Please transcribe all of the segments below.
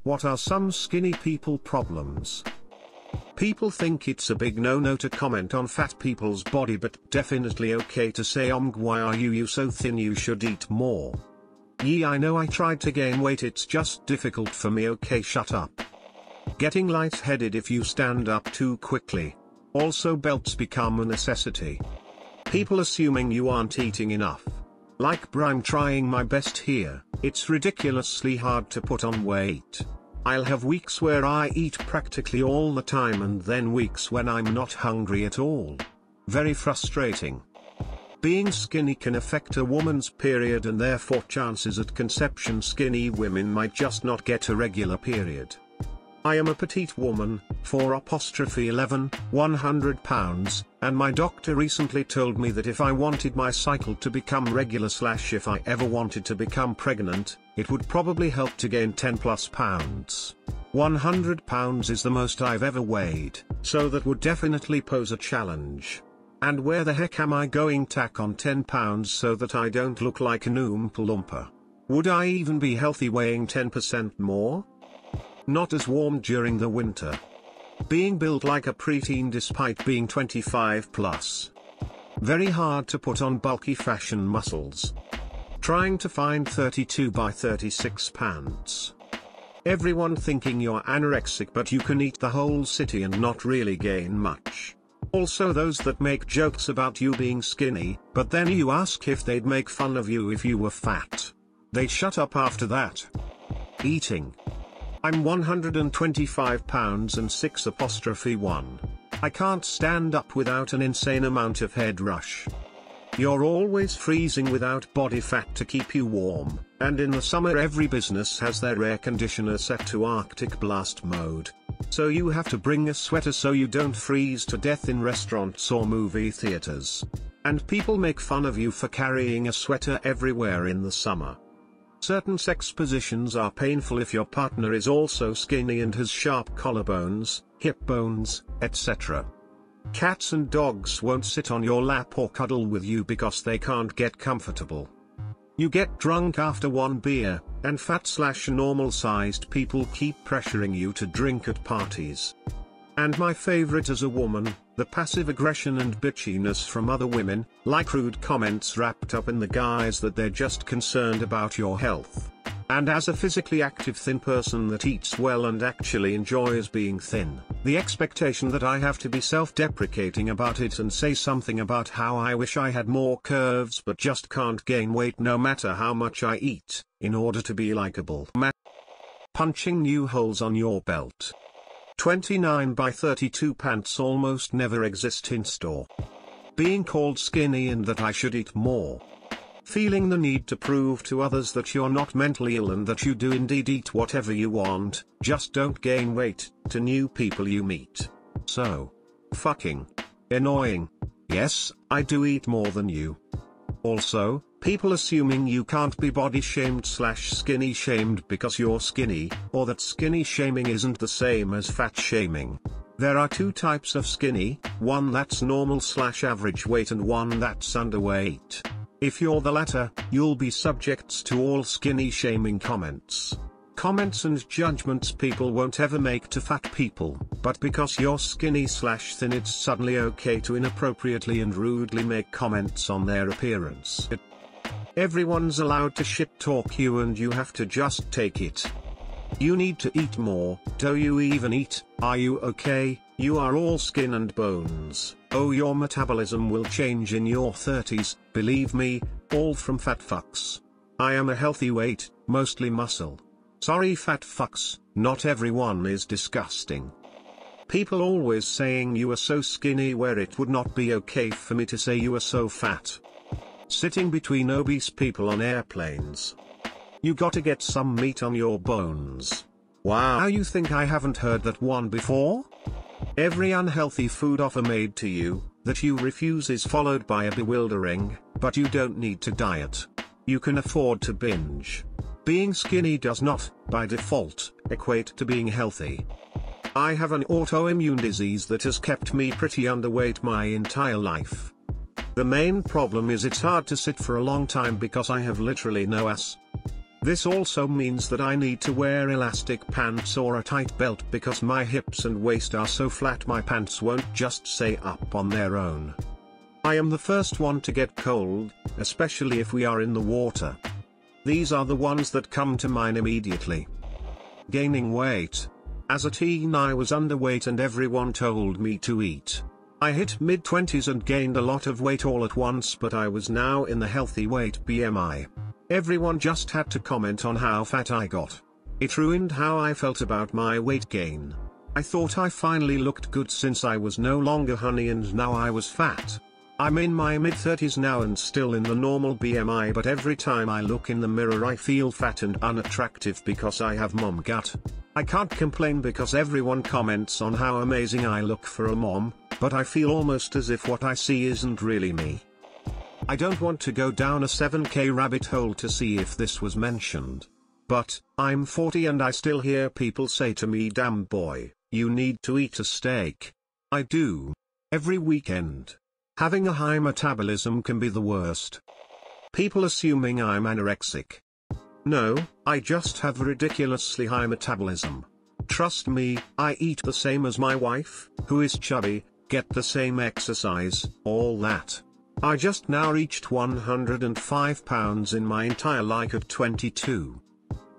What are some skinny people problems? People think it's a big no-no to comment on fat people's body, but definitely okay to say why are you so thin, you should eat more. I know I tried to gain weight, it's just difficult for me, okay shut up. Getting lightheaded if you stand up too quickly. Also belts become a necessity. People assuming you aren't eating enough. Like bro, I'm trying my best here, it's ridiculously hard to put on weight. I'll have weeks where I eat practically all the time and then weeks when I'm not hungry at all. Very frustrating. Being skinny can affect a woman's period and therefore chances at conception. Skinny women might just not get a regular period. I am a petite woman, 4'11", 100 pounds, and my doctor recently told me that if I wanted my cycle to become regular / if I ever wanted to become pregnant, it would probably help to gain 10+ pounds. 100 pounds is the most I've ever weighed, so that would definitely pose a challenge. And where the heck am I going to tack on 10 pounds so that I don't look like an Oompa Loompa? Would I even be healthy weighing 10% more? Not as warm during the winter. Being built like a preteen despite being 25+. Very hard to put on bulky fashion muscles. Trying to find 32 by 36 pants. Everyone thinking you're anorexic but you can eat the whole city and not really gain much. Also those that make jokes about you being skinny, but then you ask if they'd make fun of you if you were fat. They shut up after that. Eating. I'm 125 pounds and 6'1". I can't stand up without an insane amount of head rush. You're always freezing without body fat to keep you warm, and in the summer every business has their air conditioner set to Arctic blast mode. So you have to bring a sweater so you don't freeze to death in restaurants or movie theaters. And people make fun of you for carrying a sweater everywhere in the summer. Certain sex positions are painful if your partner is also skinny and has sharp collarbones, hip bones, etc. Cats and dogs won't sit on your lap or cuddle with you because they can't get comfortable. You get drunk after one beer, and fat/normal-sized people keep pressuring you to drink at parties. And my favorite as a woman, the passive aggression and bitchiness from other women, like rude comments wrapped up in the guise that they're just concerned about your health. And as a physically active thin person that eats well and actually enjoys being thin, the expectation that I have to be self-deprecating about it and say something about how I wish I had more curves but just can't gain weight no matter how much I eat, in order to be likable. Punching new holes on your belt. 29 by 32 pants almost never exist in store. Being called skinny and that I should eat more. Feeling the need to prove to others that you're not mentally ill and that you do indeed eat whatever you want, just don't gain weight, to new people you meet. So fucking annoying. Yes, I do eat more than you. Also, people assuming you can't be body shamed/skinny shamed because you're skinny, or that skinny shaming isn't the same as fat shaming. There are two types of skinny, one that's normal/average weight and one that's underweight. If you're the latter, you'll be subjects to all skinny shaming comments. Comments and judgments people won't ever make to fat people, but because you're skinny/thin it's suddenly okay to inappropriately and rudely make comments on their appearance. Everyone's allowed to shit talk you and you have to just take it. You need to eat more. Do you even eat? Are you okay? You are all skin and bones. Oh, your metabolism will change in your 30s, believe me, all from fat fucks. I am a healthy weight, mostly muscle. Sorry fat fucks, not everyone is disgusting. People always saying you are so skinny where it would not be okay for me to say you are so fat. Sitting between obese people on airplanes. You gotta get some meat on your bones. Wow, you think I haven't heard that one before? Every unhealthy food offer made to you, that you refuse is followed by a bewildering, but you don't need to diet. You can afford to binge. Being skinny does not, by default, equate to being healthy. I have an autoimmune disease that has kept me pretty underweight my entire life. The main problem is it's hard to sit for a long time because I have literally no ass. This also means that I need to wear elastic pants or a tight belt because my hips and waist are so flat my pants won't just stay up on their own. I am the first one to get cold, especially if we are in the water. These are the ones that come to mind immediately. Gaining weight. As a teen I was underweight and everyone told me to eat. I hit mid-20s and gained a lot of weight all at once, but I was now in the healthy weight BMI. Everyone just had to comment on how fat I got. It ruined how I felt about my weight gain. I thought I finally looked good since I was no longer honey and now I was fat. I'm in my mid-30s now and still in the normal BMI, but every time I look in the mirror I feel fat and unattractive because I have mom gut. I can't complain because everyone comments on how amazing I look for a mom, but I feel almost as if what I see isn't really me. I don't want to go down a 7K rabbit hole to see if this was mentioned. But, I'm 40 and I still hear people say to me, "Damn boy, you need to eat a steak." I do. Every weekend. Having a high metabolism can be the worst. People assuming I'm anorexic. No, I just have ridiculously high metabolism. Trust me, I eat the same as my wife, who is chubby, get the same exercise, all that. I just now reached 105 pounds in my entire life at 22.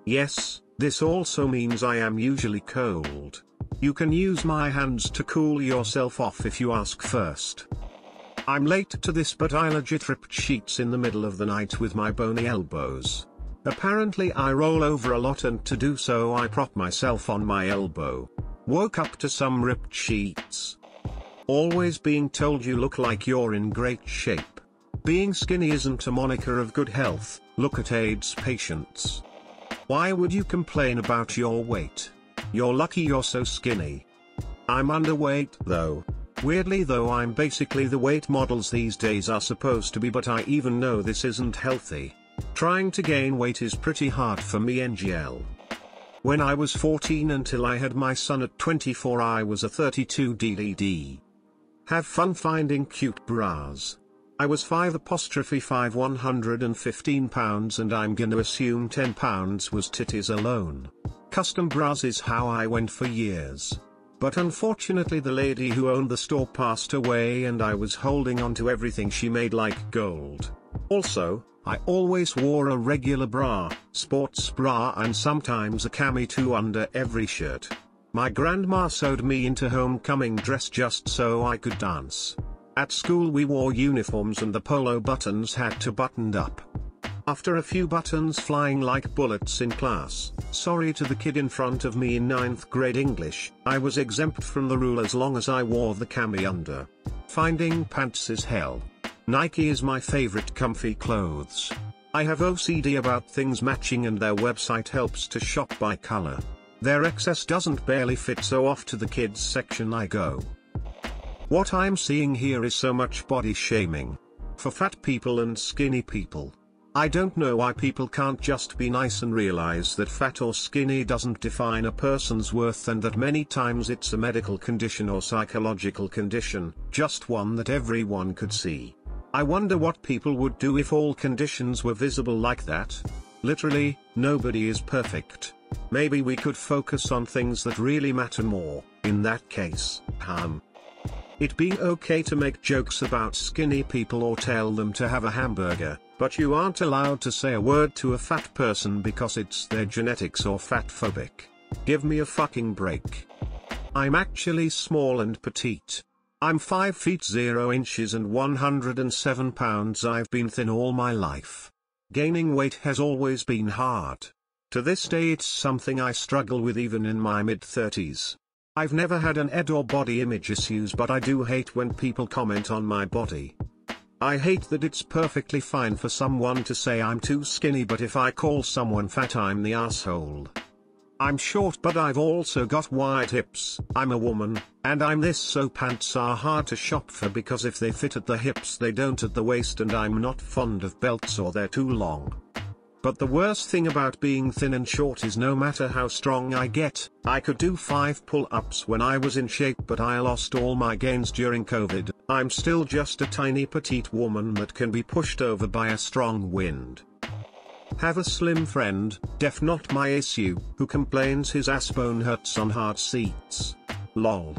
Yes, this also means I am usually cold. You can use my hands to cool yourself off if you ask first. I'm late to this, but I legit ripped sheets in the middle of the night with my bony elbows. Apparently I roll over a lot and to do so I prop myself on my elbow. Woke up to some ripped sheets. Always being told you look like you're in great shape. Being skinny isn't a moniker of good health, look at AIDS patients. Why would you complain about your weight? You're lucky you're so skinny. I'm underweight though. Weirdly though, I'm basically the weight models these days are supposed to be, but I even know this isn't healthy. Trying to gain weight is pretty hard for me NGL. When I was 14 until I had my son at 24 I was a 32 DDD. Have fun finding cute bras. I was 5'5", 115 pounds, and I'm gonna assume 10 pounds was titties alone. Custom bras is how I went for years. But unfortunately the lady who owned the store passed away and I was holding on to everything she made like gold. Also, I always wore a regular bra, sports bra, and sometimes a cami too under every shirt. My grandma sewed me into homecoming dress just so I could dance. At school we wore uniforms and the polo buttons had to buttoned up. After a few buttons flying like bullets in class, sorry to the kid in front of me in 9th grade English, I was exempt from the rule as long as I wore the cami under. Finding pants is hell. Nike is my favorite comfy clothes. I have OCD about things matching and their website helps to shop by color. Their excess doesn't barely fit, so off to the kids section I go. What I'm seeing here is so much body shaming. For fat people and skinny people. I don't know why people can't just be nice and realize that fat or skinny doesn't define a person's worth and that many times it's a medical condition or psychological condition, just one that everyone could see. I wonder what people would do if all conditions were visible like that. Literally, nobody is perfect. Maybe we could focus on things that really matter more, in that case, it being okay to make jokes about skinny people or tell them to have a hamburger, but you aren't allowed to say a word to a fat person because it's their genetics or fat phobic. Give me a fucking break. I'm actually small and petite. I'm 5 feet 0 inches and 107 pounds. I've been thin all my life. Gaining weight has always been hard. To this day it's something I struggle with even in my mid-30s. I've never had an ed or body image issues, but I do hate when people comment on my body. I hate that it's perfectly fine for someone to say I'm too skinny, but if I call someone fat I'm the asshole. I'm short but I've also got wide hips, I'm a woman, and I'm this, so pants are hard to shop for because if they fit at the hips they don't at the waist, and I'm not fond of belts or they're too long. But the worst thing about being thin and short is no matter how strong I get, I could do 5 pull-ups when I was in shape, but I lost all my gains during COVID. I'm still just a tiny petite woman that can be pushed over by a strong wind. Have a slim friend, def not my issue, who complains his ass bone hurts on hard seats. Lol.